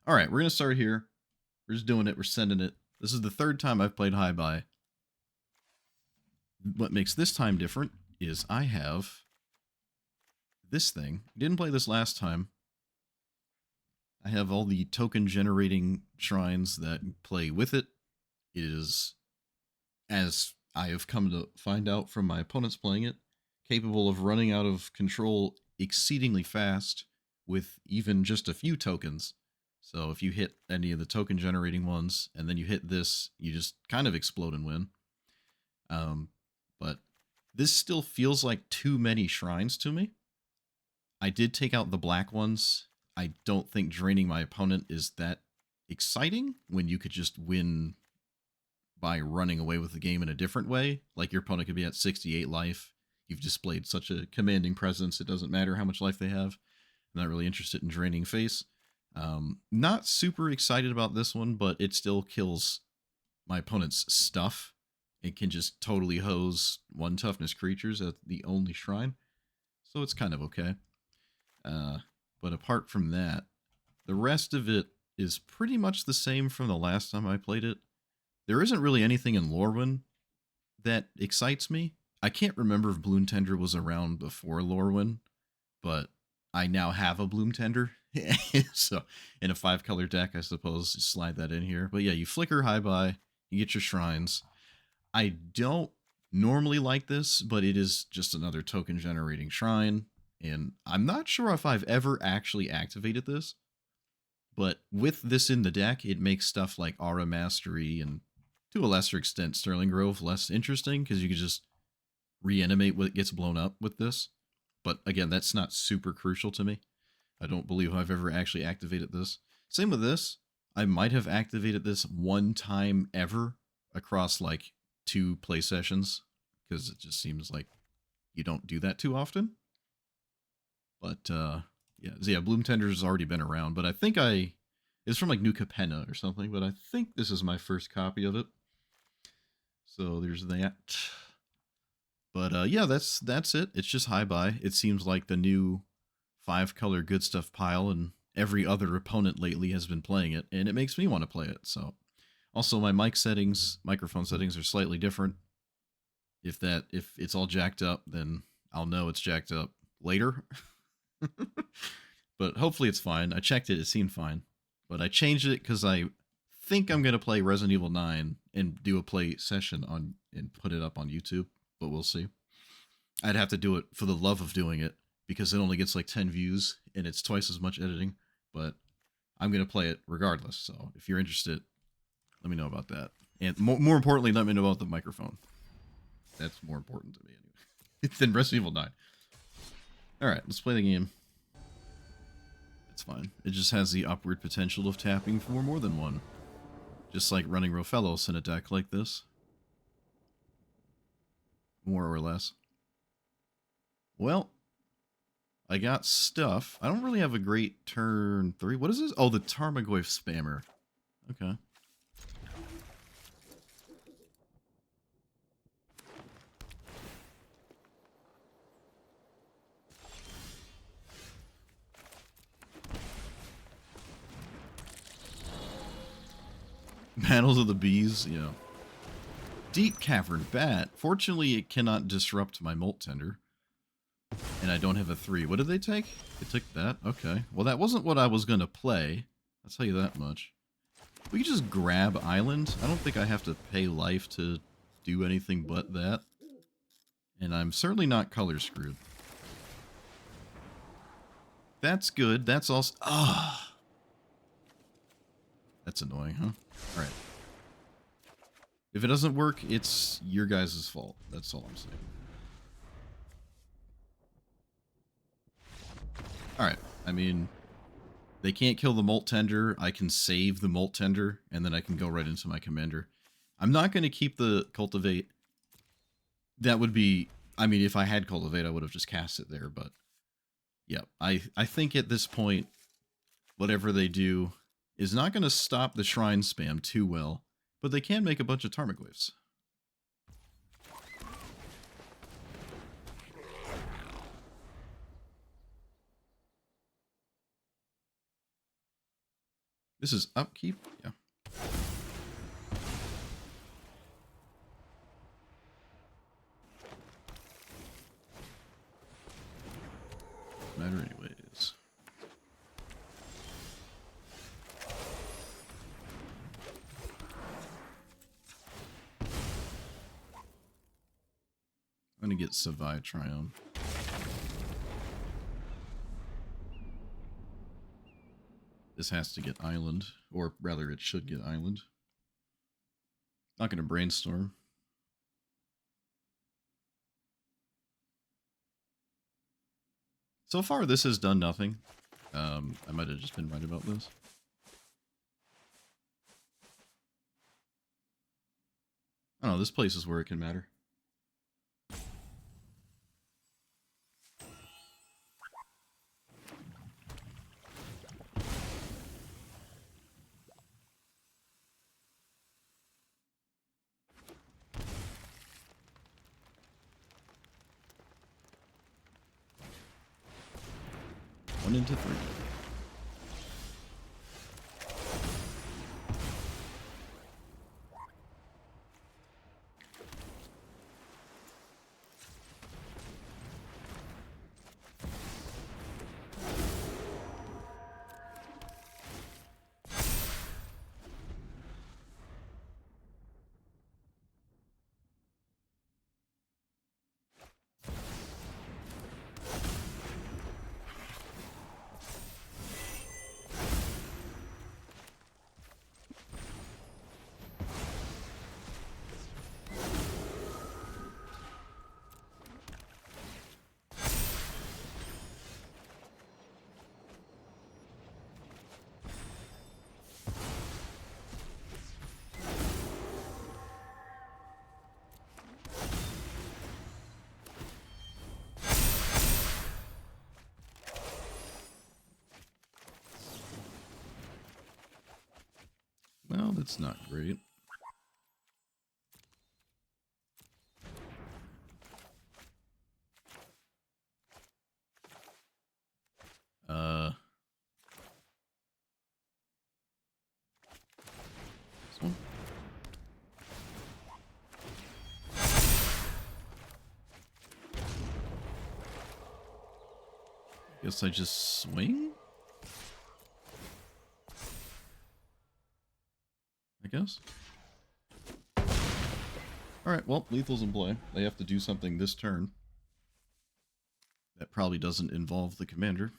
All right, we're going to start here. We're just doing it. We're sending it. This is the third time I've played High Buy. What makes this time different is I have this thing. Didn't play this last time. I have all the token generating shrines that play with it. It is, as I have come to find out from my opponents playing it, capable of running out of control exceedingly fast with even just a few tokens. So if you hit any of the token generating ones and then you hit this, you just kind of explode and win. But this still feels like too many shrines to me. I did take out the black ones. I don't think draining my opponent is that exciting when you could just win by running away with the game in a different way. Like your opponent could be at 68 life. You've displayed such a commanding presence, it doesn't matter how much life they have. I'm not really interested in draining face. Not super excited about this one, but it still kills my opponent's stuff. It can just totally hose one toughness creatures at the only shrine. So it's kind of okay. But apart from that, the rest of it is pretty much the same from the last time I played it. There isn't really anything in Lorwyn that excites me. I can't remember if Bloom Tender was around before Lorwyn, but I now have a Bloom Tender. So in a 5-color deck, I suppose, slide that in here. But yeah, you flicker High Buy, you get your shrines. I don't normally like this, but it is just another token generating shrine. And I'm not sure if I've ever actually activated this, but with this in the deck, it makes stuff like Aura Mastery and to a lesser extent Sterling Grove less interesting because you can just reanimate what gets blown up with this. But again, that's not super crucial to me. I don't believe I've ever actually activated this. Same with this. I might have activated this one time ever across like 2 play sessions because it just seems like you don't do that too often. But yeah, Bloom Tender has already been around, but I think it's from like New Capenna or something, but I think this is my first copy of it. So there's that. But yeah, that's it. It's just High Buy. It seems like the new 5-color good stuff pile, and every other opponent lately has been playing it, and it makes me want to play it. So also my microphone settings are slightly different. If it's all jacked up, then I'll know it's jacked up later. But hopefully it's fine. I checked it, it seemed fine. But I changed it because I think I'm going to play Resident Evil 9 and do a play session on and put it up on YouTube, but we'll see. I'd have to do it for the love of doing it because it only gets like 10 views and it's twice as much editing, but I'm going to play it regardless. So if you're interested, let me know about that. And more importantly, let me know about the microphone. That's more important to me anyway than Resident Evil 9. All right, let's play the game. It's fine. It just has the upward potential of tapping for more than one. Just like running Rofellos in a deck like this. More or less. Well, I got stuff. I don't really have a great turn 3. What is this? Oh, the Tarmogoyf Spammer. Okay. Battles of the Bees, yeah. Deep Cavern Bat. Fortunately, it cannot disrupt my Molt Tender. And I don't have a 3. What did they take? They took that? Okay. Well, that wasn't what I was going to play. I'll tell you that much. We can just grab Island. I don't think I have to pay life to do anything but that. And I'm certainly not color screwed. That's good. That's also... Ah! That's annoying, huh? Alright. If it doesn't work, it's your guys' fault. That's all I'm saying. Alright. I mean, they can't kill the Molt Tender. I can save the Molt Tender, and then I can go right into my Commander. I'm not going to keep the Cultivate. That would be... I mean, if I had Cultivate, I would have just cast it there, but... Yeah, I think at this point, whatever they do is not going to stop the Shrine spam too well, but they can make a bunch of Tarmogoyfs. This is upkeep? Yeah. Matter anyways. I'm gonna get Savai Triumph. This has to get Island, or rather it should get Island. Not gonna Brainstorm. So far this has done nothing. I might have just been right about this. I don't know, this place is where it can matter. One into three. Well, that's not great. This one? Guess I just swing? I guess. Alright, well, lethal's in play. They have to do something this turn. That probably doesn't involve the commander.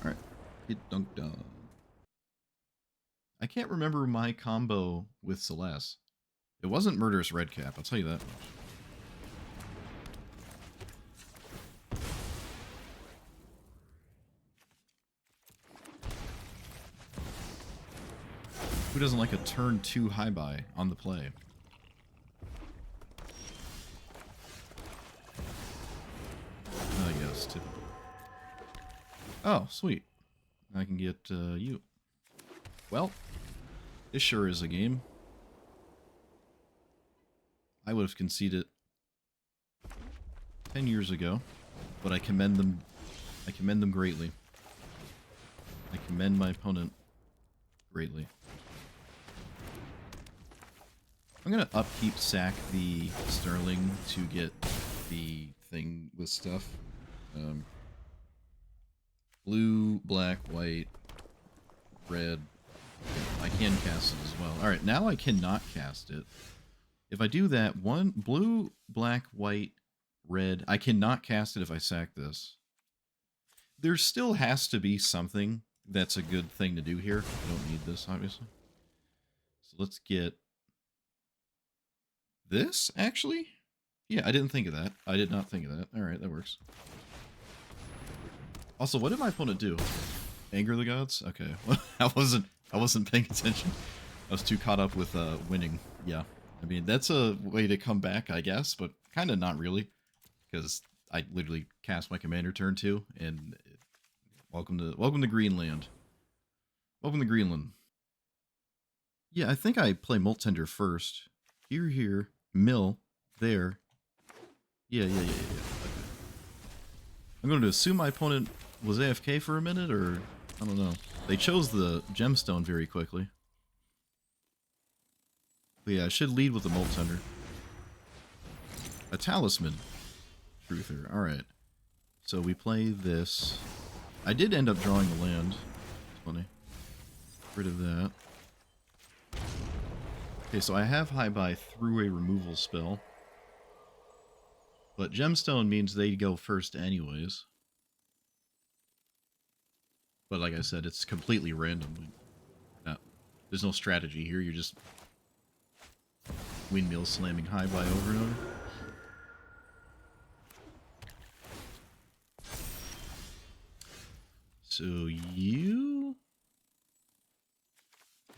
Alright, get dunked on. I can't remember my combo with Celeste. It wasn't Murderous Redcap, I'll tell you that much. Who doesn't like a turn 2 high buy on the play? I guess, typical. Oh, sweet. I can get you. Well, this sure is a game. I would have conceded 10 years ago, but I commend them. I commend them greatly. I commend my opponent greatly. I'm gonna upkeep sack the Sterling to get the thing with stuff. Blue, black, white, red. Yeah, I can cast it as well. Alright, now I cannot cast it. If I do that, one blue, black, white, red, I cannot cast it if I sack this. There still has to be something that's a good thing to do here. I don't need this, obviously. So let's get this, actually? Yeah, I didn't think of that. I did not think of that. Alright, that works. Also, what did my opponent do? Anger the gods? Okay. I wasn't paying attention. I was too caught up with winning. Yeah. I mean, that's a way to come back, I guess, but kind of not really. Because I literally cast my commander turn 2, and welcome to Greenland. Welcome to Greenland. Yeah, I think I play Molt Tender first. Here, mill, there. Yeah. Okay. I'm going to assume my opponent was AFK for a minute, or I don't know. They chose the gemstone very quickly. But yeah, I should lead with the Molt Tender. A talisman. Truther. Alright. So we play this. I did end up drawing the land. It's funny. Get rid of that. Okay, so I have high buy through a removal spell. But gemstone means they go first anyways. But like I said, it's completely random. There's no strategy here, you're just windmill slamming high buy over and over. So you...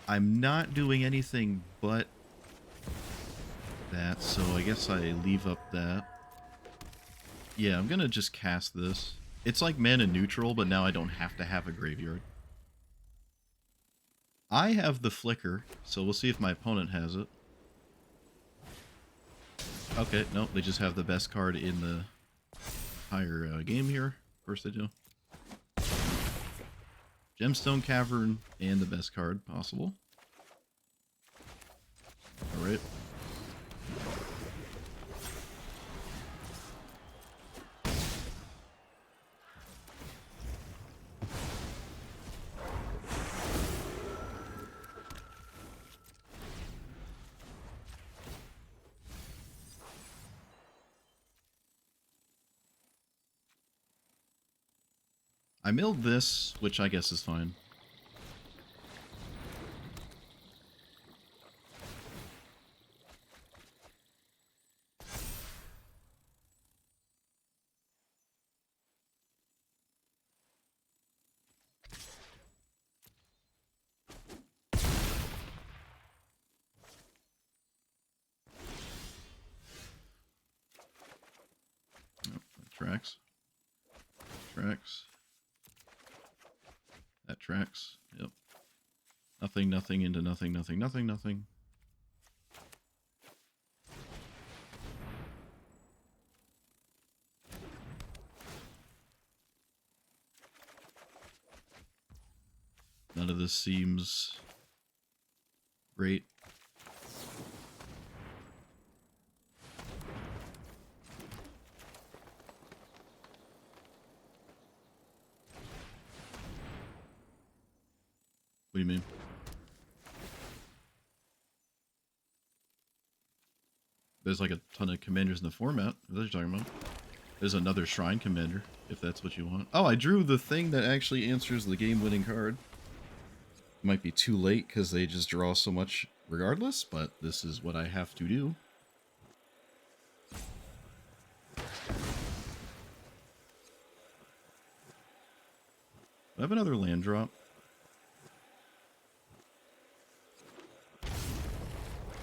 I'm not doing anything but that, so I guess I leave up that. Yeah, I'm gonna just cast this. It's like mana neutral, but now I don't have to have a graveyard. I have the flicker, so we'll see if my opponent has it. Okay, nope, they just have the best card in the entire game here. Of course they do. Gemstone Cavern and the best card possible. Alright. I milled this, which I guess is fine. Oh, that tracks. Tracks. That tracks. Yep. Nothing into nothing. None of this seems great. What do you mean? There's like a ton of commanders in the format. Is that what you're talking about? There's another shrine commander, if that's what you want. Oh, I drew the thing that actually answers the game-winning card. Might be too late because they just draw so much regardless, but this is what I have to do. I have another land drop.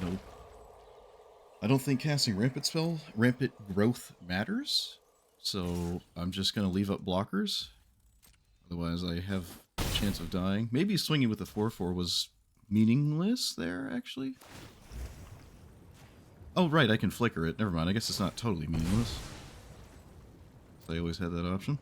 Nope. I don't think casting rampant growth matters, so I'm just gonna leave up blockers. Otherwise, I have a chance of dying. Maybe swinging with the 4/4 was meaningless there, actually. Oh, right, I can flicker it. Never mind, I guess it's not totally meaningless. I always had that option.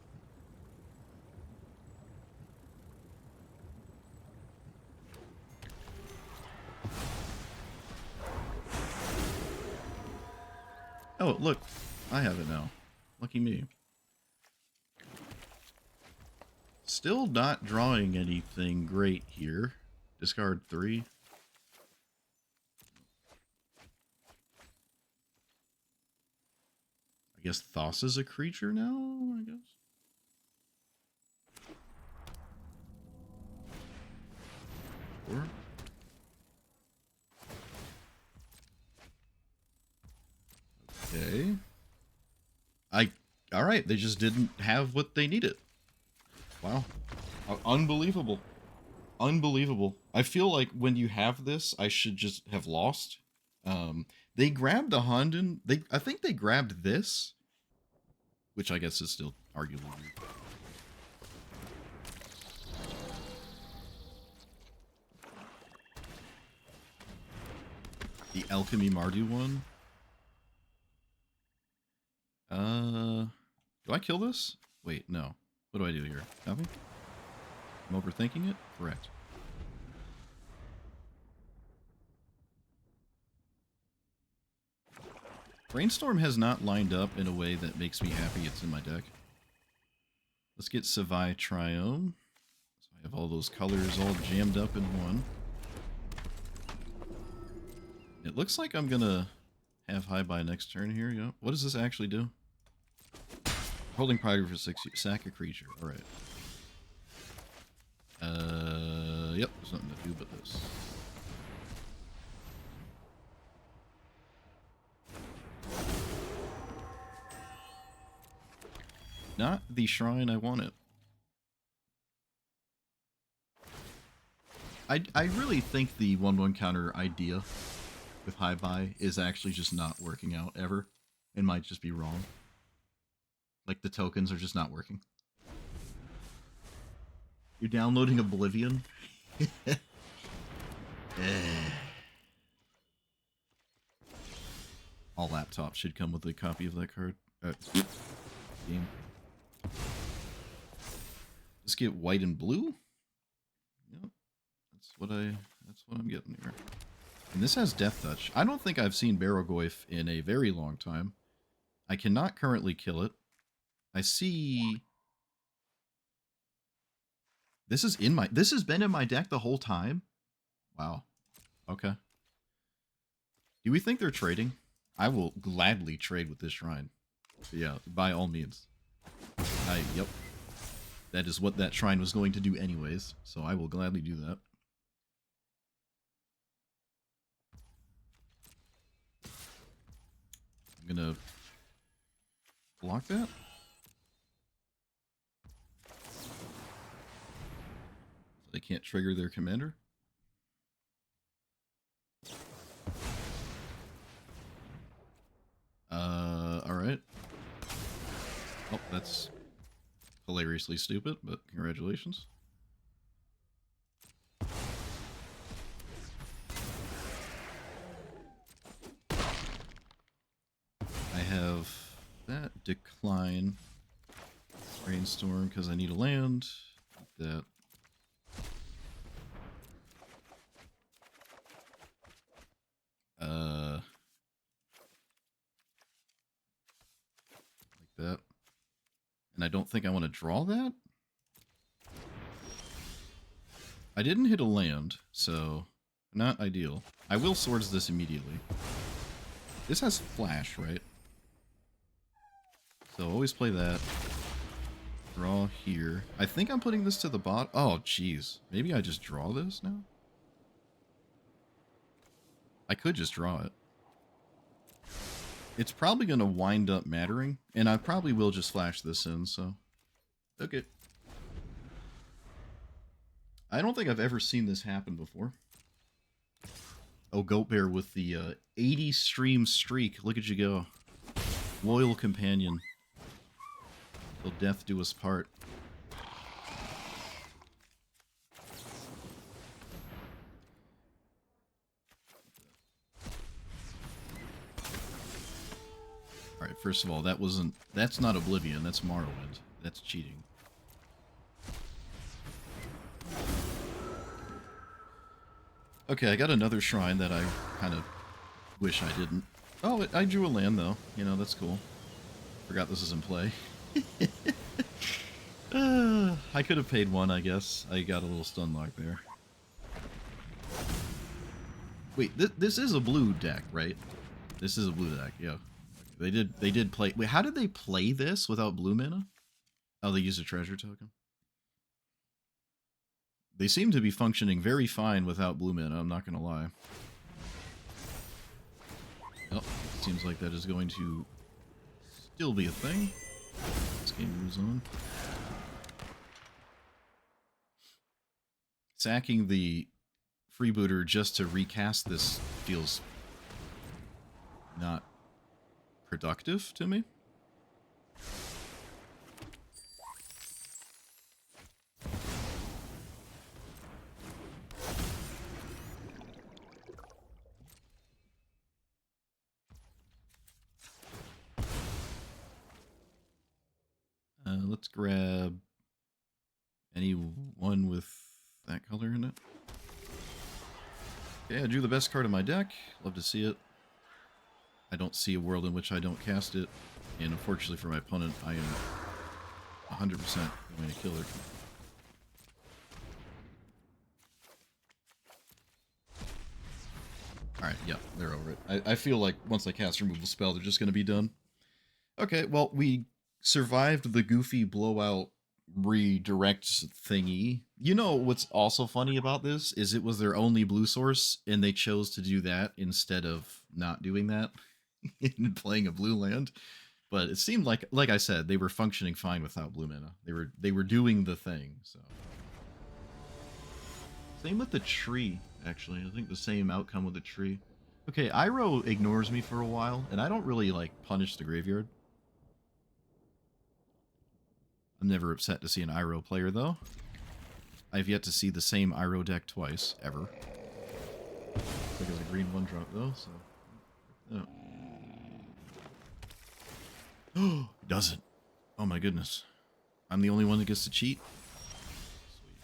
Oh, look. I have it now. Lucky me. Still not drawing anything great here. Discard 3. I guess Thoth is a creature now, I guess. Sure. Okay. Alright, they just didn't have what they needed. Wow. Unbelievable. Unbelievable. I feel like when you have this, I should just have lost. They grabbed a Honden. I think they grabbed this, which I guess is still arguably weak. The Alchemy Mardu one. Do I kill this? Wait, no. What do I do here? Nothing? I'm overthinking it? Correct. Brainstorm has not lined up in a way that makes me happy it's in my deck. Let's get Savai Triome. So I have all those colors all jammed up in one. It looks like I'm gonna have high by next turn here. Yep. What does this actually do? Holding priority for 6, sack a creature. Alright. Yep, there's nothing to do but this. Not the shrine I wanted. I really think the 1/1 counter idea with high buy is actually just not working out ever. It might just be wrong. Like the tokens are just not working. You're downloading Oblivion? All laptops should come with a copy of that card. Game. Let's get white and blue. Yep. That's what I'm getting here. And this has Death Touch. I don't think I've seen Barogoyf in a very long time. I cannot currently kill it. I see. This has been in my deck the whole time? Wow. Okay. Do we think they're trading? I will gladly trade with this shrine. But yeah, by all means. Yep. That is what that shrine was going to do anyways, so I will gladly do that. I'm gonna block that. So they can't trigger their commander. Alright. Oh, that's hilariously stupid, but congratulations. I have that decline Brainstorm because I need a land. That. Like that. And I don't think I want to draw that. I didn't hit a land, so not ideal. I will Swords this immediately. This has Flash, right? So always play that. Draw here. I think I'm putting this to the bottom. Oh, jeez. Maybe I just draw this now? I could just draw it. It's probably going to wind up mattering, and I probably will just flash this in, so... Okay. I don't think I've ever seen this happen before. Oh, Goat Bear with the 80 stream streak. Look at you go. Loyal companion. Till death do us part. Alright, first of all, that's not Oblivion, that's Morrowind. That's cheating. Okay, I got another shrine that I kind of wish I didn't. Oh, I drew a land, though. You know, that's cool. Forgot this is in play. I could have paid one, I guess. I got a little stun lock there. Wait, this is a blue deck, right? This is a blue deck, yeah. They did play... Wait, how did they play this without blue mana? Oh, they used a treasure token. They seem to be functioning very fine without blue mana, I'm not gonna lie. Oh, seems like that is going to still be a thing. This game moves on. Sacking the freebooter just to recast this feels not productive to me. Let's grab any one with that color in it. Okay, I drew the best card of my deck. Love to see it. I don't see a world in which I don't cast it. And unfortunately for my opponent, I am 100% going to kill her. Alright, yeah, they're over it. I feel like once I cast Removal Spell, they're just going to be done. Okay, well, we survived the goofy blowout redirect thingy. You know what's also funny about this is it was their only blue source, and they chose to do that instead of not doing that and playing a blue land. But it seemed like I said, they were functioning fine without blue mana. They were doing the thing. So same with the tree. Actually, I think the same outcome with the tree. Okay, Iroh ignores me for a while, and I don't really like punish the graveyard. I'm never upset to see an Iroh player, though. I've yet to see the same Iroh deck twice, ever. Because a green 1-drop, though, so... Oh, it doesn't. Oh my goodness. I'm the only one that gets to cheat? Sweet.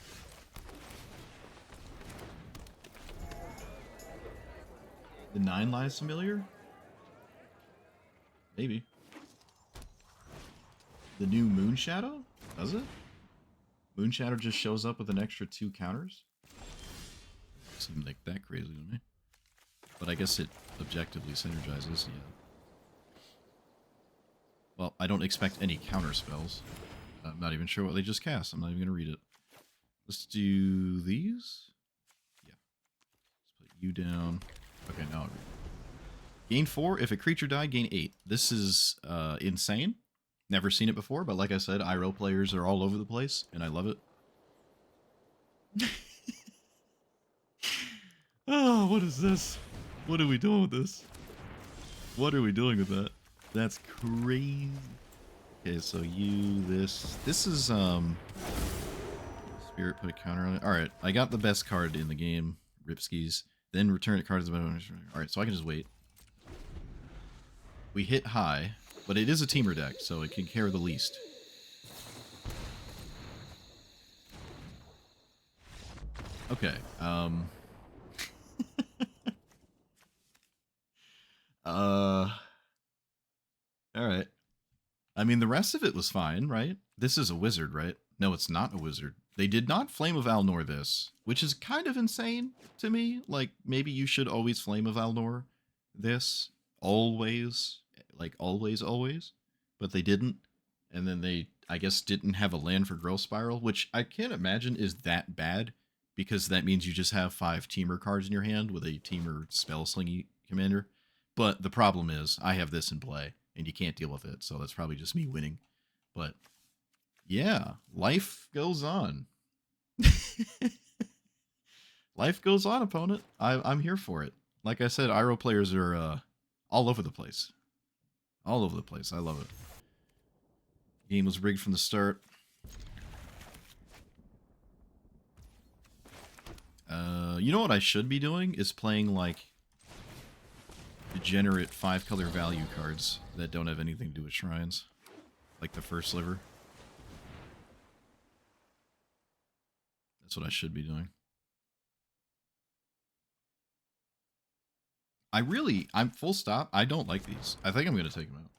The 9 Lives Familiar? Maybe. The new Moon Shadow? Does it? Moon Shadow just shows up with an extra 2 counters? Seemed like that crazy to me. But I guess it objectively synergizes, yeah. Well, I don't expect any counter spells. I'm not even sure what they just cast. I'm not even going to read it. Let's do these. Yeah. Let's put you down. Okay, now I'll read it. Gain 4. If a creature died, gain 8. This is insane. Never seen it before, but like I said, Iroh players are all over the place, and I love it. Oh, what is this? What are we doing with this? What are we doing with that? That's crazy. Okay, so this is, Spirit put a counter on it. Alright, I got the best card in the game, Ripskis. Then return it cards. Alright, so I can just wait. We hit high, but it is a teamer deck, so it can care the least. Okay, alright. I mean, the rest of it was fine, right? This is a wizard, right? No, it's not a wizard. They did not Flame of Alnor this, which is kind of insane to me. Like, maybe you should always Flame of Alnor this. Always. Like, always, always. But they didn't. And then they, I guess, didn't have a land for Growth Spiral, which I can't imagine is that bad, because that means you just have 5 Teamer cards in your hand with a Teamer Spell Slingy commander. But the problem is, I have this in play, and you can't deal with it, so that's probably just me winning. But, yeah, life goes on. Life goes on, opponent. I'm here for it. Like I said, Iroh players are all over the place. All over the place. I love it. Game was rigged from the start. You know what I should be doing is playing, like, degenerate 5-color value cards that don't have anything to do with shrines. Like the first sliver. That's what I should be doing. I'm full stop. I don't like these. I think I'm gonna take them out.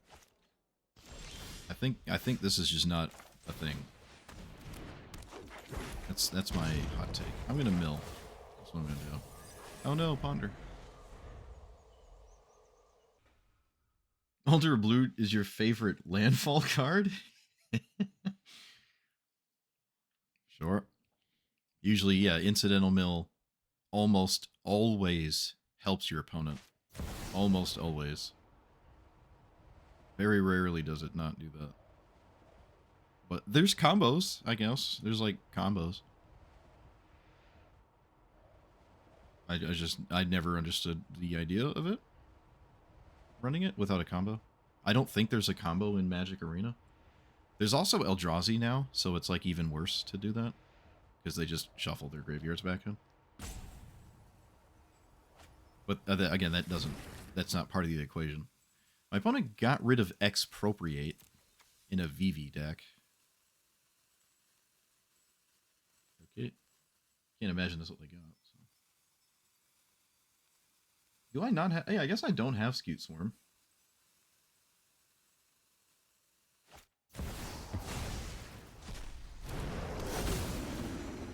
I think this is just not a thing. That's my hot take. I'm gonna mill. That's what I'm gonna do. Oh no, ponder. Altar of Blue is your favorite landfall card? Sure. Usually, yeah, incidental mill almost always helps your opponent. Almost always. Very rarely does it not do that. But there's combos, I guess. There's like combos. I never understood the idea of it. Running it without a combo. I don't think there's a combo in Magic Arena. There's also Eldrazi now, so it's like even worse to do that. Because they just shuffle their graveyards back in. But again, that's not part of the equation. My opponent got rid of Expropriate in a VV deck. Okay. Can't imagine that's what they got. So. Do I not have... Hey, I guess I don't have Scute Swarm.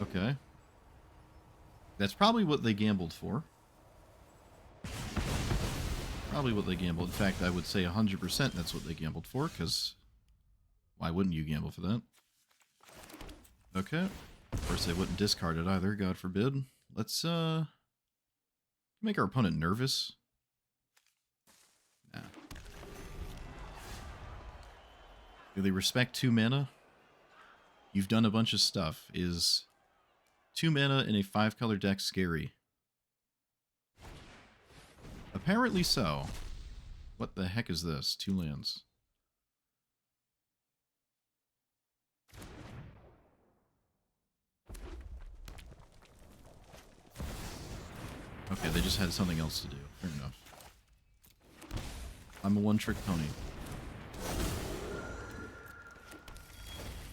Okay. That's probably what they gambled for. Probably what they gambled. In fact, I would say 100% that's what they gambled for, because why wouldn't you gamble for that? Okay. Of course, they wouldn't discard it either, God forbid. Let's, make our opponent nervous. Nah. Do they respect 2 mana? You've done a bunch of stuff. Is 2 mana in a 5-color deck scary? Apparently so. What the heck is this? 2 lands. Okay, they just had something else to do. Fair enough. I'm a one-trick pony.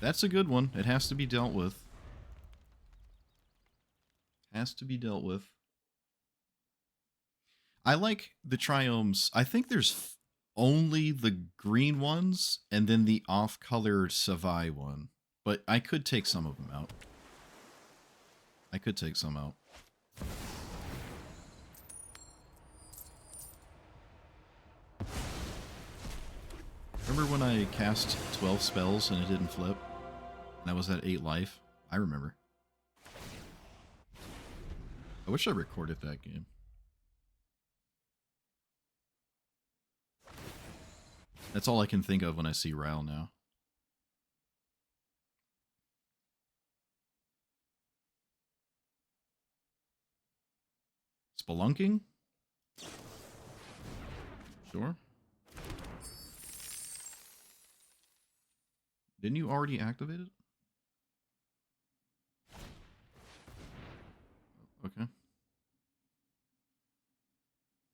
That's a good one. It has to be dealt with. Has to be dealt with. I like the triomes. I think there's only the green ones and then the off-colored Savai one. But I could take some of them out. I could take some out. Remember when I cast 12 spells and it didn't flip? And I was at 8 life? I remember. I wish I recorded that game. That's all I can think of when I see Ral now. Spelunking? Sure. Didn't you already activate it? Okay.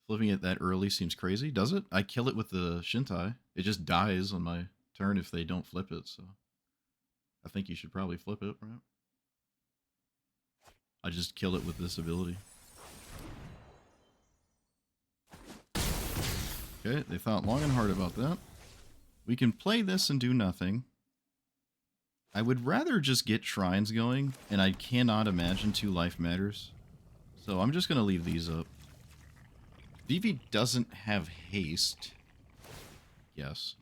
Flipping it that early seems crazy, does it? I kill it with the Shintai. It just dies on my turn if they don't flip it, so... I think you should probably flip it, right? I just kill it with this ability. Okay, they thought long and hard about that. We can play this and do nothing. I would rather just get shrines going, and I cannot imagine 2 life matters. So I'm just going to leave these up. Vivi doesn't have haste. Yes.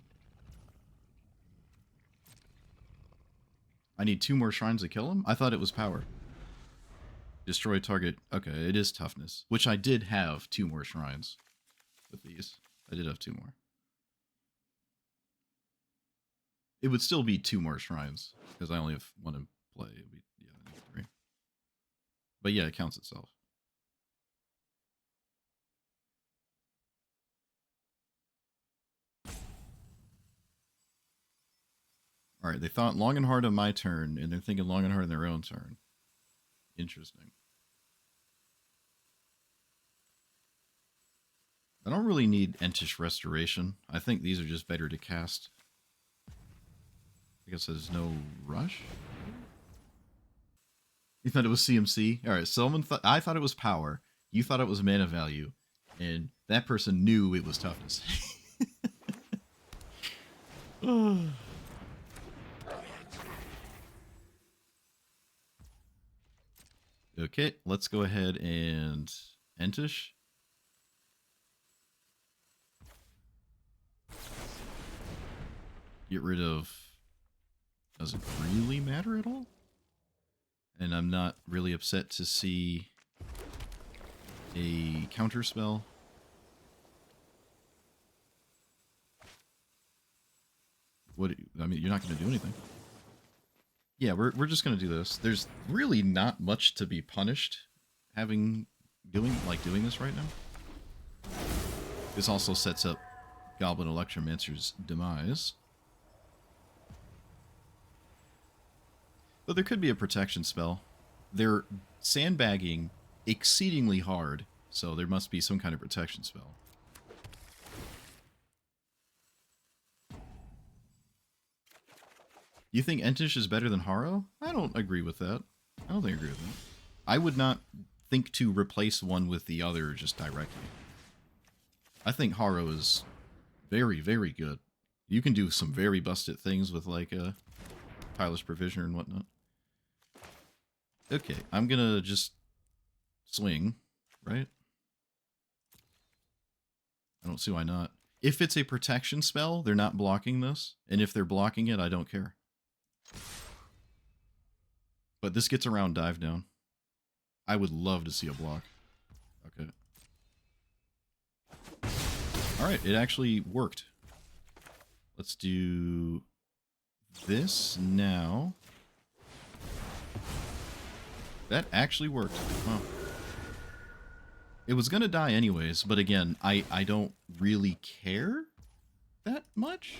I need 2 more shrines to kill him? I thought it was power. Destroy target. Okay, it is toughness. Which I did have 2 more shrines with these. I did have 2 more. It would still be 2 more shrines, because I only have 1 to play. It'd be, yeah, I need 3. But yeah, it counts itself. Alright, they thought long and hard on my turn, and they're thinking long and hard on their own turn. Interesting. I don't really need Entish Restoration. I think these are just better to cast. I guess there's no rush? You thought it was CMC? Alright, Selman I thought it was power. You thought it was mana value. And that person knew it was toughness. Okay, let's go ahead and Entish. Get rid of... Does it really matter at all? And I'm not really upset to see a counter spell. What? I mean, you're not going to do anything. Yeah, we're just going to do this. There's really not much to be punished doing this right now. This also sets up Goblin Electromancer's demise. But there could be a protection spell. They're sandbagging exceedingly hard, so there must be some kind of protection spell. You think Entish is better than Haro? I don't agree with that. I don't think I agree with that. I would not think to replace one with the other just directly. I think Haro is very, very good. You can do some very busted things with, like, Tireless Provisioner and whatnot. Okay, I'm gonna just swing, right? I don't see why not. If it's a protection spell, they're not blocking this. And if they're blocking it, I don't care. But this gets around dive down. I would love to see a block. Okay. Alright, it actually worked. Let's do this now. That actually worked. Huh. It was going to die anyways, but again, I don't really care that much.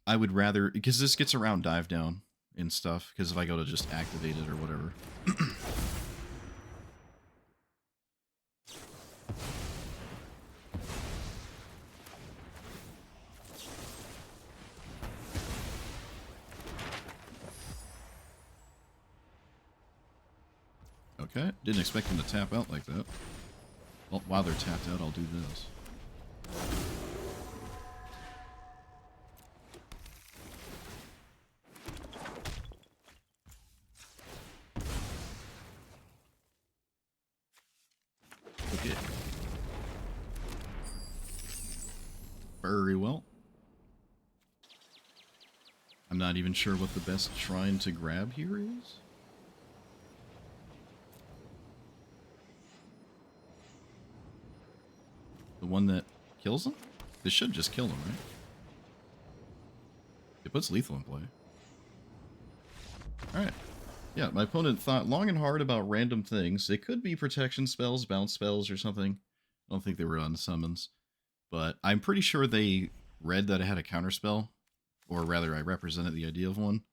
I would rather, because this gets around dive down and stuff, because if I go to just activate it or whatever. Okay, didn't expect them to tap out like that. Well, while they're tapped out, I'll do this. Okay. Very well. I'm not even sure what the best shrine to grab here is. The one that kills them? This should just kill them, right? It puts lethal in play. Alright. Yeah, my opponent thought long and hard about random things. It could be protection spells, bounce spells, or something. I don't think they were on summons. But I'm pretty sure they read that I had a counter spell. Or rather, I represented the idea of one.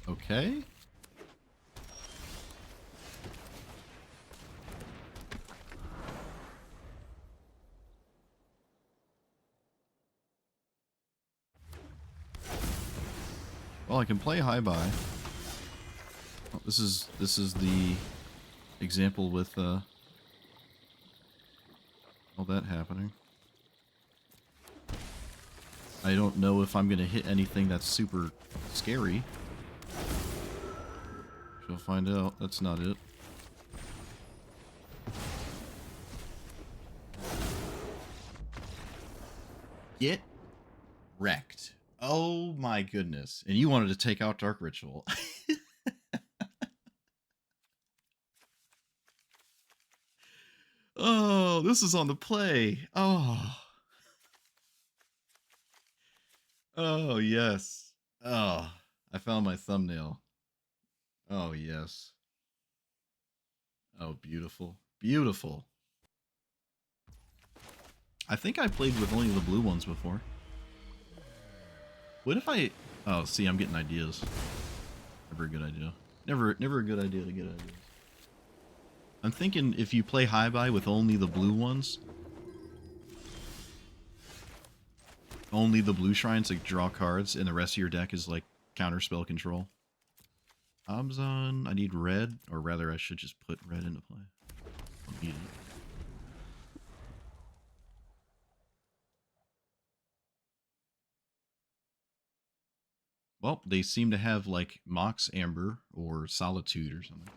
Okay. Well, I can play high buy. Oh, this is the example with all that happening. I don't know if I'm gonna hit anything that's super scary. She'll find out. That's not it. Get wrecked. Oh my goodness. And you wanted to take out Dark Ritual. Oh, this is on the play. Oh. Oh, yes. Oh, I found my thumbnail. Oh, yes. Oh, beautiful. Beautiful. I think I played with only the blue ones before. What if I... Oh, see, I'm getting ideas. Never a good idea. Never a good idea to get ideas. I'm thinking if you play high buy with only the blue ones... only the blue shrines like draw cards, and the rest of your deck is like counterspell control. Abzan, I need red, or rather I should just put red into play. I'll need it. Well, they seem to have like Mox Amber or Solitude or something.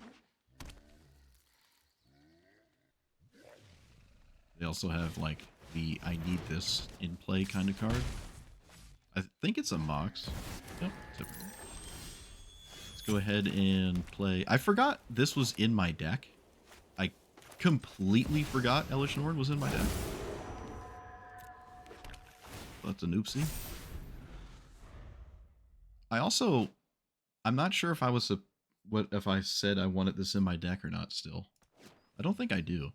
They also have like the I need this in play kind of card. I think it's a Mox. Yep, it's Let's go ahead and play. I forgot this was in my deck. I completely forgot Hellish Nord was in my deck. That's an oopsie. I'm not sure if I was if I said I wanted this in my deck or not still. I don't think I do.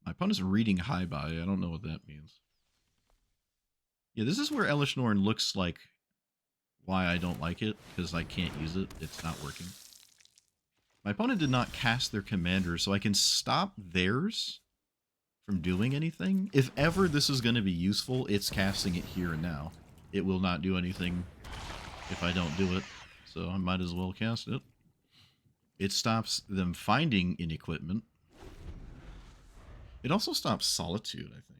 My opponent's reading high buy. I don't know what that means. Yeah, this is where Hellish Nord looks like why I don't like it, because I can't use it. It's not working. My opponent did not cast their commander, so I can stop theirs from doing anything. If ever this is going to be useful, it's casting it here and now. It will not do anything if I don't do it, so I might as well cast it. It stops them finding in equipment. It also stops Solitude, I think.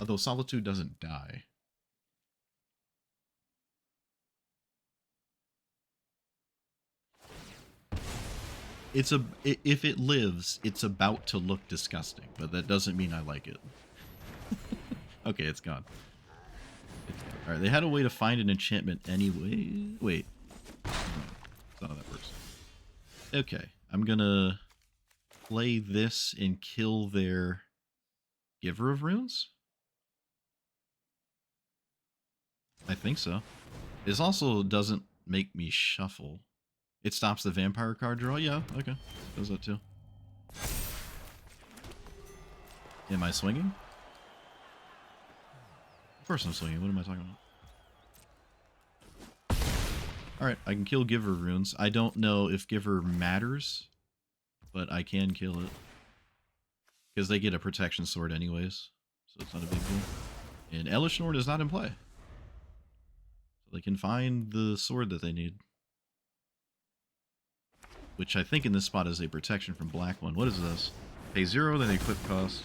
Although Solitude doesn't die. If it lives, it's about to look disgusting, but that doesn't mean I like it. Okay, it's gone. Alright, they had a way to find an enchantment anyway. Wait. That's not how that works. Okay, I'm gonna play this and kill their Giver of Runes? I think so. This also doesn't make me shuffle. It stops the vampire card draw? Yeah, okay. Does that too. Am I swinging? Of course I'm swinging. What am I talking about? Alright, I can kill Giver Runes. I don't know if Giver matters, but I can kill it. Because they get a protection sword anyways, so it's not a big deal. And Hellish Nord is not in play. So they can find the sword that they need. Which I think in this spot is a protection from black one. What is this? Pay 0, then equip cost.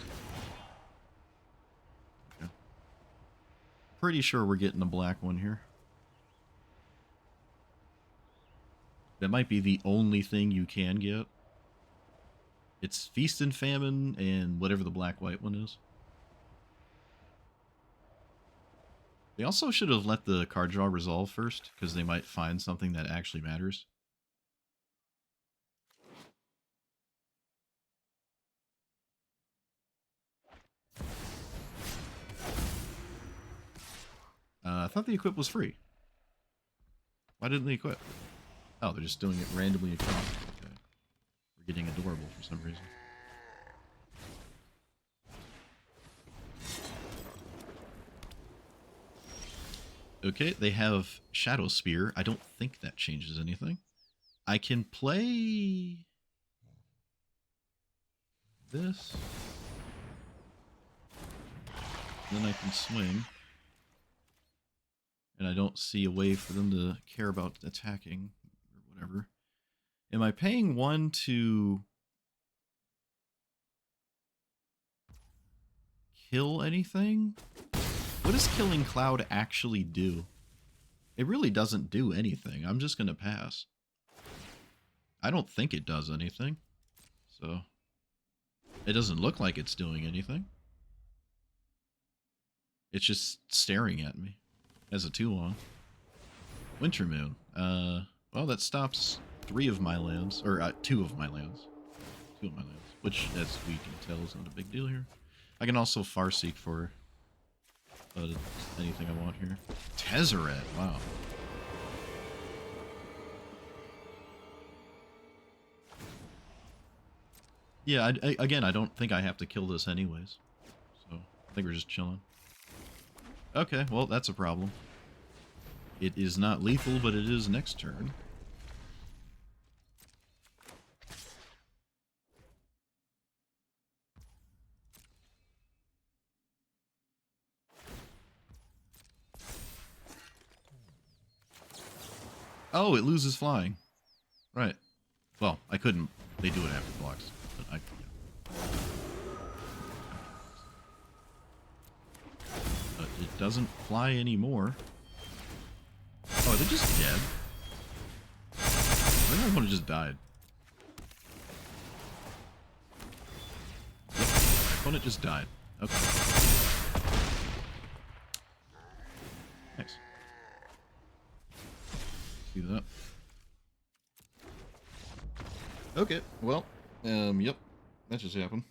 Okay. Pretty sure we're getting a black one here. That might be the only thing you can get. It's Feast and Famine and whatever the black-white one is. They also should have let the card draw resolve first, because they might find something that actually matters. I thought the equip was free. Why didn't they equip? Oh, they're just doing it randomly across. Okay. We're getting adorable for some reason. Okay, they have Shadow Spear. I don't think that changes anything. I can play this. Then I can swing. And I don't see a way for them to care about attacking or whatever. Am I paying 1 to kill anything? What does killing Cloud actually do? It really doesn't do anything. I'm just going to pass. I don't think it does anything. So, it doesn't look like it's doing anything. It's just staring at me. As a 2-1. Winter Moon. Well, that stops 3 of my lands. Or 2 of my lands. 2 of my lands. Which, as we can tell, is not a big deal here. I can also Farseek for anything I want here. Tezzeret, wow. Yeah, again, I don't think I have to kill this anyways. So, I think we're just chilling. Okay, well, that's a problem. It is not lethal, but it is next turn. Oh, it loses flying. Right. Well, I couldn't. They do it after blocks. But but it doesn't fly anymore. Oh, they're just dead. I think one just died. Yep, my opponent just died. Okay. Nice. See that? Okay, well, yep, that just happened.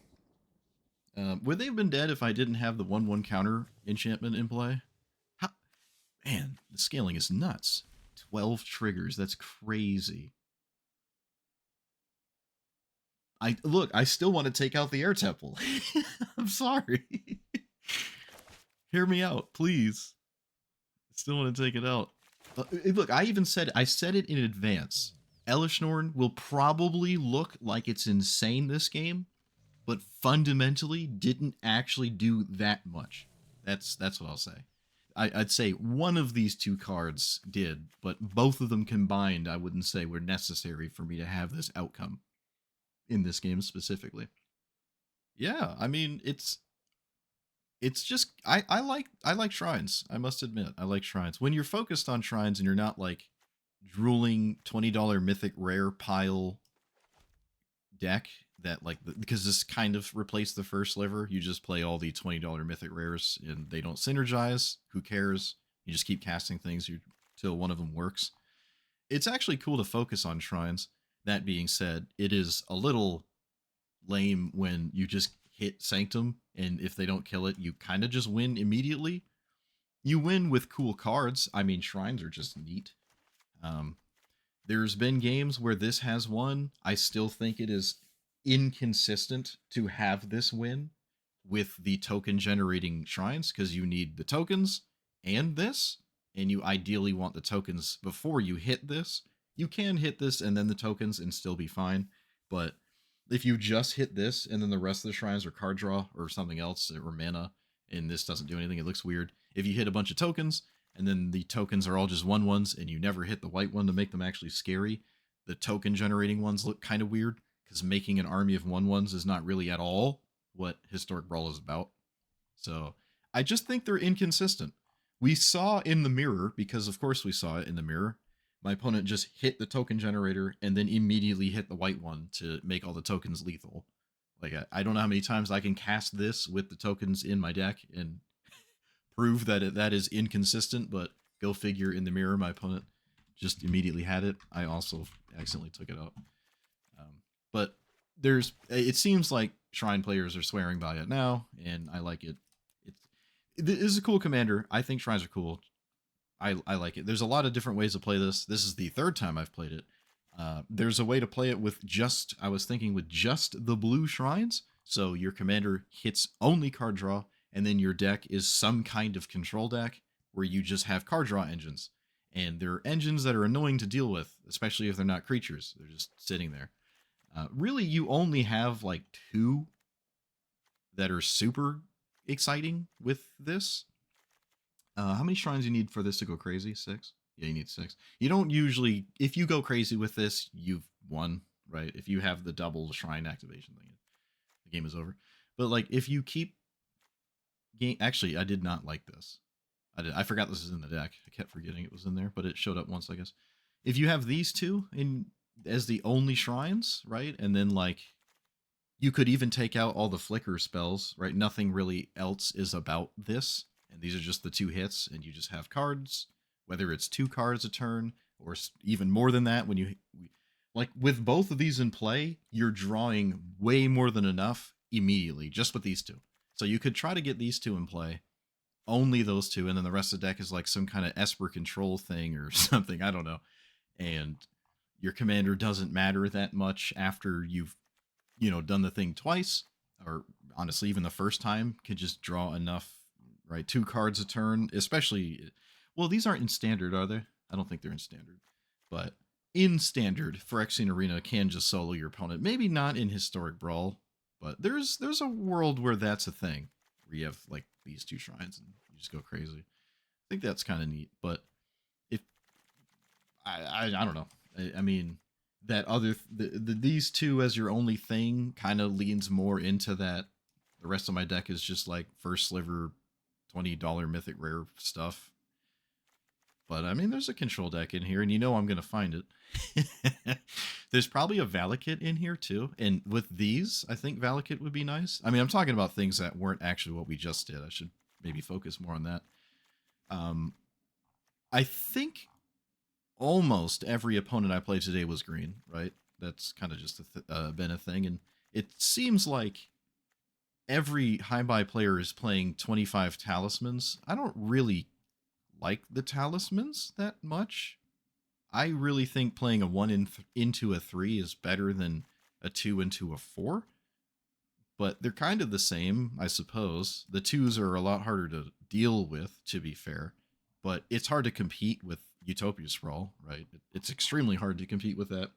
Would they have been dead if I didn't have the 1/1 counter enchantment in play? How? Man, the scaling is nuts. 12 triggers, that's crazy. I still want to take out the air temple. I'm sorry. Hear me out, please. I still want to take it out. Look, I said it in advance. Elishnorn will probably look like it's insane this game, but fundamentally didn't actually do that much. That's what I'll say. I'd say one of these two cards did, but both of them combined I wouldn't say were necessary for me to have this outcome in this game specifically. Yeah, I mean it's just I like shrines. I must admit, I like shrines. When you're focused on shrines and you're not like drooling $20 mythic rare pile deck that like because this kind of replaced the first sliver. You just play all the $20 mythic rares and they don't synergize. Who cares? You just keep casting things till one of them works. It's actually cool to focus on shrines. That being said, it is a little lame when you just hit Sanctum and if they don't kill it, you kind of just win immediately. You win with cool cards. I mean, shrines are just neat. Um, there's been games where this has won. I still think it is inconsistent to have this win with the token generating shrines because you need the tokens and this, and you ideally want the tokens before you hit this. You can hit this and then the tokens and still be fine, but if you just hit this and then the rest of the shrines are card draw or something else or mana, and this doesn't do anything, it looks weird. If you hit a bunch of tokens and then the tokens are all just 1/1s and you never hit the white one to make them actually scary, the token generating ones look kind of weird because making an army of 1/1s is not really at all what Historic Brawl is about. So I just think they're inconsistent. We saw in the mirror, because of course we saw it in the mirror, my opponent just hit the token generator and then immediately hit the white one to make all the tokens lethal. Like, I don't know how many times I can cast this with the tokens in my deck and prove that that is inconsistent, but go figure, in the mirror, my opponent just immediately had it. I also accidentally took it out. But it seems like Shrine players are swearing by it now, and I like it. It is a cool commander. I think Shrines are cool. I like it. There's a lot of different ways to play this. This is the third time I've played it. There's a way to play it with just, I was thinking with just the blue shrines. So your commander hits only card draw, and then your deck is some kind of control deck where you just have card draw engines. And they're engines that are annoying to deal with, especially if they're not creatures. They're just sitting there. Really, you only have like two that are super exciting with this. How many shrines you need for this to go crazy? 6? Yeah, you need 6. You don't usually, if you go crazy with this, you've won, right? If you have the double shrine activation thing, the game is over. But like, if you keep actually, I did not like this. I forgot this is in the deck. I kept forgetting it was in there, but it showed up once, I guess. If you have these two in as the only shrines, right? And then like, you could even take out all the flicker spells, right? Nothing really else is about this. And these are just the 2 hits, and you just have cards, whether it's 2 cards a turn or even more than that. When you like with both of these in play, you're drawing way more than enough immediately just with these 2. So you could try to get these 2 in play, only those 2, and then the rest of the deck is like some kind of Esper control thing or something. I don't know. And your commander doesn't matter that much after you've done the thing twice, or honestly even the first time could just draw enough, right? 2 cards a turn, especially, well, these aren't in standard, are they? I don't think they're in standard, but in standard, Phyrexian Arena can just solo your opponent. Maybe not in Historic Brawl, but there's a world where that's a thing, where you have like these 2 shrines and you just go crazy. I think that's kind of neat. But if I don't know. I mean, that other these two as your only thing kind of leans more into that. The rest of my deck is just like first sliver, $20 mythic rare stuff. But I mean, there's a control deck in here, and you know I'm gonna find it. There's probably a Valakut in here too, and with these, I think Valakut would be nice. I mean, I'm talking about things that weren't actually what we just did. I should maybe focus more on that. Um, I think almost every opponent I played today was green, right? That's kind of just been a thing, and it seems like every high buy player is playing 25 talismans. I don't really like the talismans that much. I really think playing a into a 3 is better than a 2 into a 4, but they're kind of the same, I suppose. The 2s are a lot harder to deal with, to be fair, but it's hard to compete with Utopia Sprawl, right? It's extremely hard to compete with that.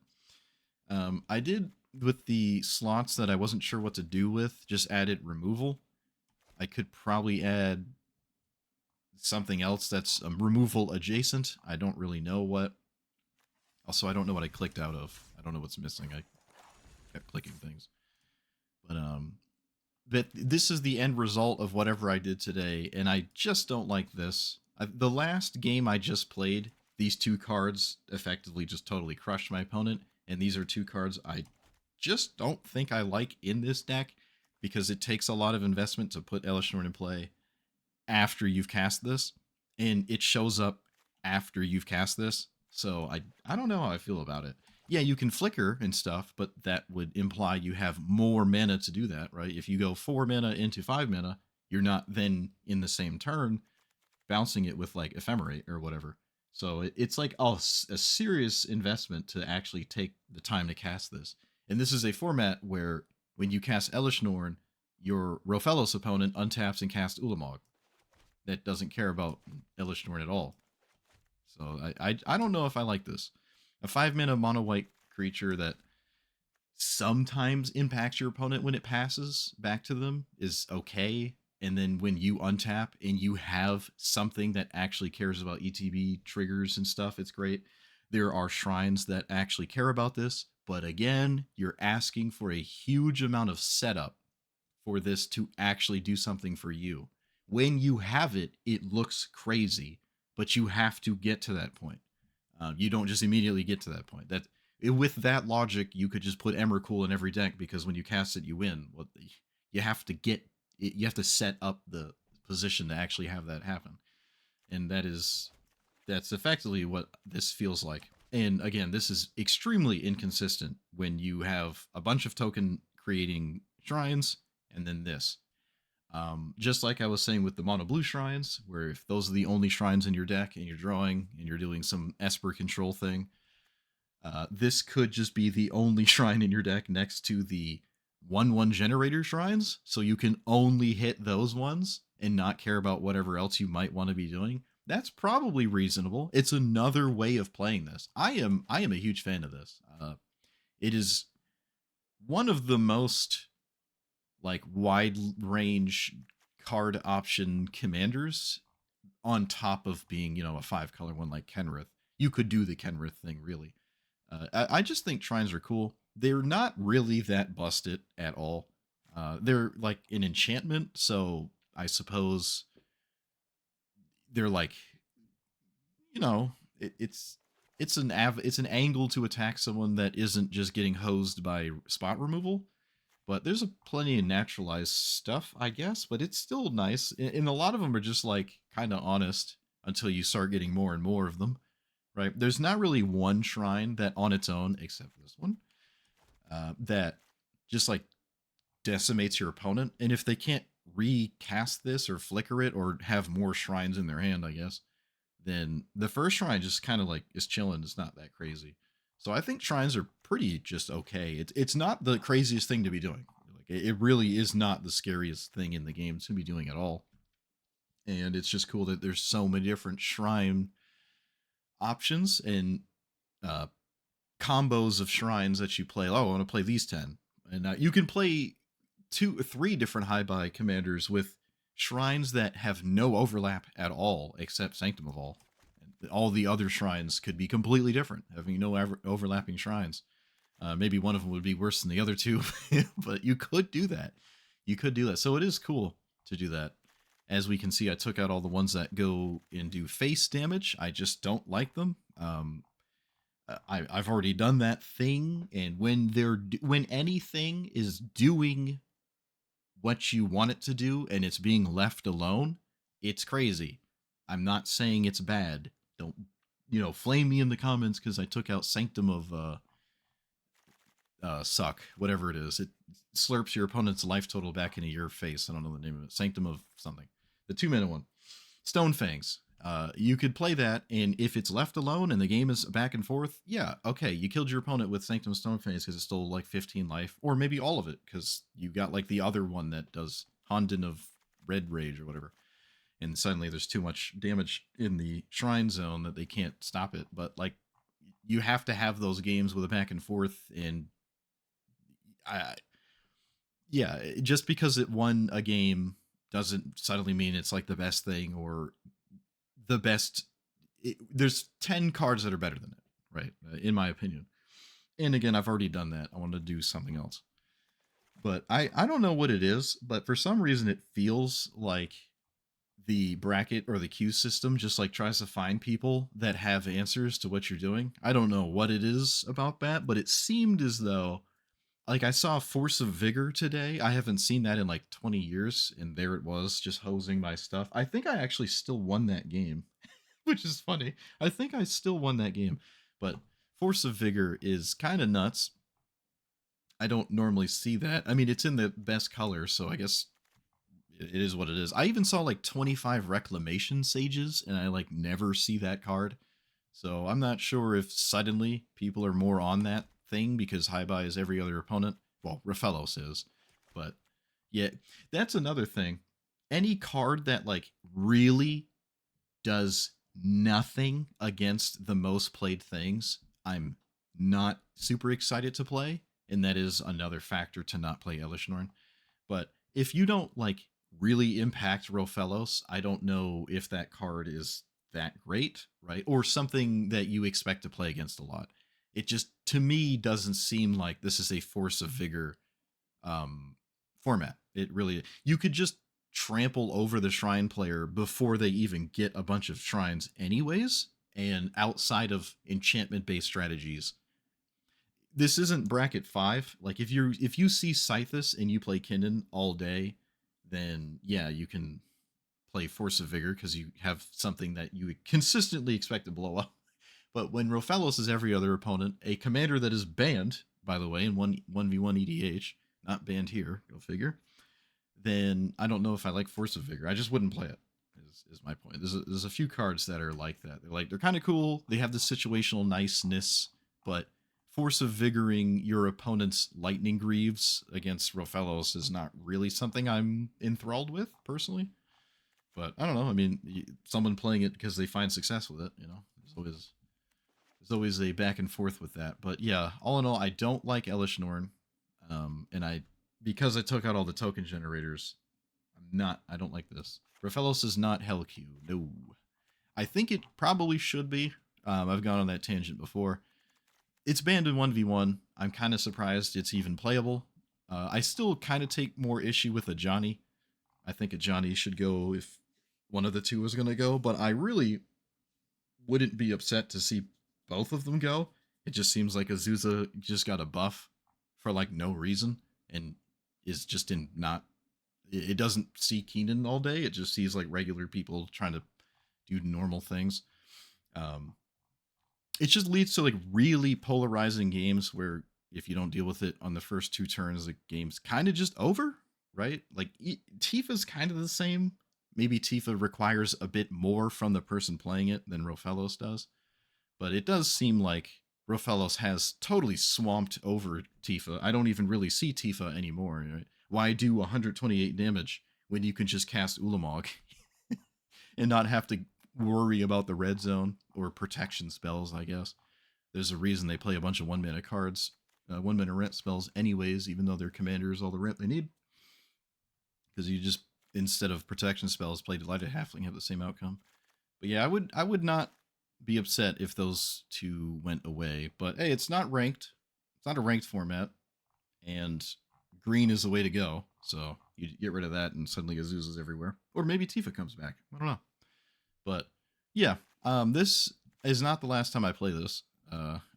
I did, with the slots that I wasn't sure what to do with, just added removal. I could probably add something else that's removal adjacent. I don't really know what. Also, I don't know what I clicked out of. I don't know what's missing. I kept clicking things. But this is the end result of whatever I did today, and I just don't like this. The last game I just played, these two cards effectively just totally crushed my opponent, and these are two cards I just don't think I like in this deck because it takes a lot of investment to put Elishnorn in play after you've cast this, and it shows up after you've cast this. So I don't know how I feel about it. Yeah, you can flicker and stuff, but that would imply you have more mana to do that, right? If you go 4 mana into 5 mana, you're not then in the same turn bouncing it with like Ephemerate or whatever. So it's like a serious investment to actually take the time to cast this. And this is a format where when you cast Elishnorn, your Rofellos opponent untaps and casts Ulamog. That doesn't care about Elishnorn at all. So I don't know if I like this. A 5-mana mono white creature that sometimes impacts your opponent when it passes back to them is okay. And then when you untap and you have something that actually cares about ETB triggers and stuff, it's great. There are shrines that actually care about this. But again, you're asking for a huge amount of setup for this to actually do something for you. When you have it, it looks crazy, but you have to get to that point. You don't just immediately get to that point. With that logic, you could just put Emrakul in every deck because when you cast it, you win. Well, you have to get it. You have to set up the position to actually have that happen, and that's effectively what this feels like. And again, this is extremely inconsistent when you have a bunch of token creating shrines and then this. Just like I was saying with the mono blue shrines, where if those are the only shrines in your deck and you're drawing and you're doing some Esper control thing, this could just be the only shrine in your deck next to the 1/1 generator shrines, so you can only hit those ones and not care about whatever else you might want to be doing. That's probably reasonable. It's another way of playing this. I am a huge fan of this. It is one of the most like wide range card option commanders on top of being, a 5-color one like Kenrith. You could do the Kenrith thing, really. I just think Shrines are cool. They're not really that busted at all. They're like an enchantment, so I suppose they're like, it's an angle to attack someone that isn't just getting hosed by spot removal. But there's plenty of naturalized stuff, I guess, but it's still nice. And a lot of them are just like kind of honest until you start getting more and more of them, right? There's not really one shrine that on its own, except for this one, that just like decimates your opponent. And if they can't recast this or flicker it or have more shrines in their hand, I guess, then the first shrine just kind of like is chilling. It's not that crazy. So I think shrines are pretty just okay. It's not the craziest thing to be doing. Like it really is not the scariest thing in the game to be doing at all. And it's just cool that there's so many different shrine options and uh, combos of shrines that you play. Oh, I want to play these 10, and you can play 2 or 3 different high buy commanders with shrines that have no overlap at all except Sanctum of All. all the other shrines could be completely different, having no overlapping shrines. Maybe one of them would be worse than the other two, but you could do that. You could do that. So it is cool to do that. As we can see, I took out all the ones that go and do face damage. I just don't like them. I've already done that thing, and when anything is doing what you want it to do and it's being left alone, it's crazy. I'm not saying it's bad. Don't flame me in the comments because I took out Sanctum of suck, whatever it is. It slurps your opponent's life total back into your face. I don't know the name of it. Sanctum of something. The 2-minute one. Stone Fangs. You could play that, and if it's left alone and the game is back and forth, yeah, okay, you killed your opponent with Sanctum of Stone Fangs because it stole like 15 life, or maybe all of it because you got like the other one that does Honden of Red Rage or whatever, and suddenly there's too much damage in the Shrine Zone that they can't stop it. But like, you have to have those games with a back and forth, and yeah, just because it won a game doesn't suddenly mean it's like the best thing or the best. There's 10 cards that are better than it, right? In my opinion. And again, I've already done that. I want to do something else. But I don't know what it is, but for some reason it feels like the bracket or the queue system just like tries to find people that have answers to what you're doing. I don't know what it is about that, but it seemed as though, like, I saw Force of Vigor today. I haven't seen that in like 20 years, and there it was, just hosing my stuff. I think I actually still won that game, which is funny. I think I still won that game, but Force of Vigor is kind of nuts. I don't normally see that. I mean, it's in the best color, so I guess it is what it is. I even saw like 25 Reclamation Sages, and I like never see that card. So I'm not sure if suddenly people are more on that thing because high buy is every other opponent. Well, Raphaelos is. But yeah, that's another thing. Any card that like really does nothing against the most played things, I'm not super excited to play. And that is another factor to not play Elishnorn. But if you don't like really impact Rofellos, I don't know if that card is that great, right? Or something that you expect to play against a lot. It just, to me, doesn't seem like this is a Force of Vigor format. It really, you could just trample over the shrine player before they even get a bunch of shrines anyways. And outside of enchantment based strategies, this isn't bracket 5. Like if you see Scythus and you play Kindon all day, then yeah, you can play Force of Vigor because you have something that you consistently expect to blow up. But when Rofellos is every other opponent, a commander that is banned, by the way, in 1v1 EDH, not banned here, go figure, then I don't know if I like Force of Vigor. I just wouldn't play it, is my point. There's a few cards that are like that. They're kind of cool. They have the situational niceness, but Force of Vigoring your opponent's Lightning Greaves against Rofellos is not really something I'm enthralled with, personally. But I don't know. I mean, someone playing it because they find success with it, there's always a back and forth with that. But yeah, all in all, I don't like Elishnorn. And because I took out all the token generators, I don't like this. Raphaelos is not Hellq. No. I think it probably should be. I've gone on that tangent before. It's banned in 1v1. I'm kind of surprised it's even playable. I still kind of take more issue with a Johnny. I think a Johnny should go if one of the two is going to go, but I really wouldn't be upset to see both of them go. It just seems like Azusa just got a buff for like no reason and is just in not. It doesn't see Keenan all day. It just sees like regular people trying to do normal things. It just leads to like really polarizing games where if you don't deal with it on the first 2 turns, the game's kind of just over, right? Like Tifa's kind of the same. Maybe Tifa requires a bit more from the person playing it than Rofellos does. But it does seem like Rofellos has totally swamped over Tifa. I don't even really see Tifa anymore. Right? Why do 128 damage when you can just cast Ulamog and not have to worry about the red zone or protection spells, I guess. There's a reason they play a bunch of 1-mana cards, 1-mana rent spells anyways, even though their commander is all the rent they need. Because you just, instead of protection spells, play Delighted Halfling, have the same outcome. But yeah, I would not be upset if those two went away. But hey, it's not ranked. It's not a ranked format, and green is the way to go. So you get rid of that, and suddenly Azusa's everywhere. Or maybe Tifa comes back. I don't know. But yeah, this is not the last time I play this.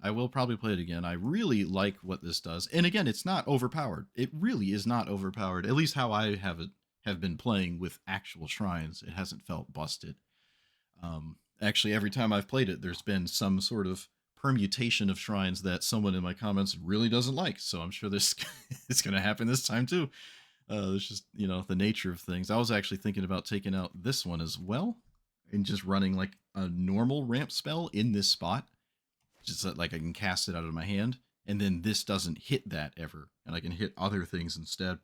I will probably play it again. I really like what this does, and again, it's not overpowered. It really is not overpowered. At least how I have been playing with actual shrines. It hasn't felt busted. Actually, every time I've played it, there's been some sort of permutation of shrines that someone in my comments really doesn't like. So I'm sure this is going to happen this time too. It's just, the nature of things. I was actually thinking about taking out this one as well and just running like a normal ramp spell in this spot. Just that, like, I can cast it out of my hand, and then this doesn't hit that ever. And I can hit other things instead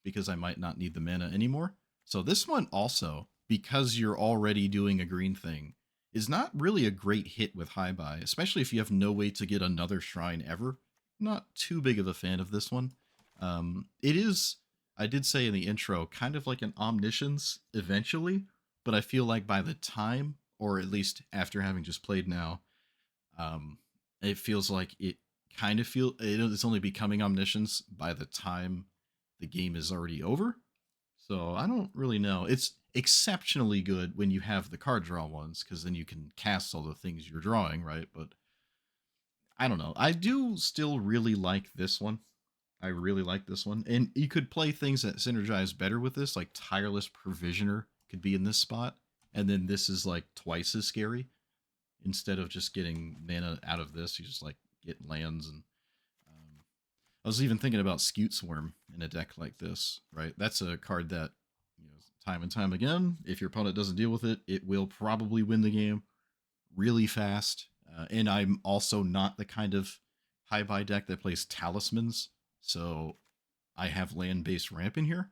because I might not need the mana anymore. So this one also, because you're already doing a green thing, is not really a great hit with high buy, especially if you have no way to get another shrine ever. Not too big of a fan of this one. It is, I did say in the intro, kind of like an omniscience eventually, but I feel like by the time, or at least after having just played now, it feels like it's only becoming omniscience by the time the game is already over. So I don't really know. It's exceptionally good when you have the card draw ones, because then you can cast all the things you're drawing, right? But I don't know. I do still really like this one. I really like this one. And you could play things that synergize better with this, like Tireless Provisioner could be in this spot. And then this is like twice as scary. Instead of just getting mana out of this, you just like get lands. And I was even thinking about Scute Swarm in a deck like this, right? That's a card that, time and time again, if your opponent doesn't deal with it, it will probably win the game really fast. And I'm also not the kind of high buy deck that plays talismans, so I have land-based ramp in here.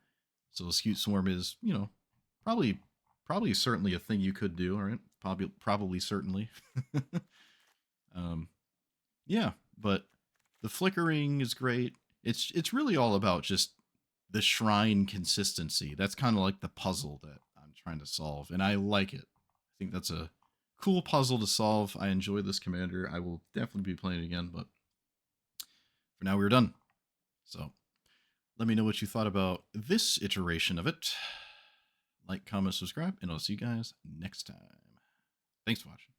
So Scute Swarm is, probably certainly a thing you could do, all right? Probably certainly. Yeah, but the flickering is great. It's really all about just the shrine consistency. That's kind of like the puzzle that I'm trying to solve, and I like it. I think that's a cool puzzle to solve. I enjoy this commander. I will definitely be playing it again, but for now we're done. So let me know what you thought about this iteration of it. Like, comment, subscribe, and I'll see you guys next time. Thanks for watching.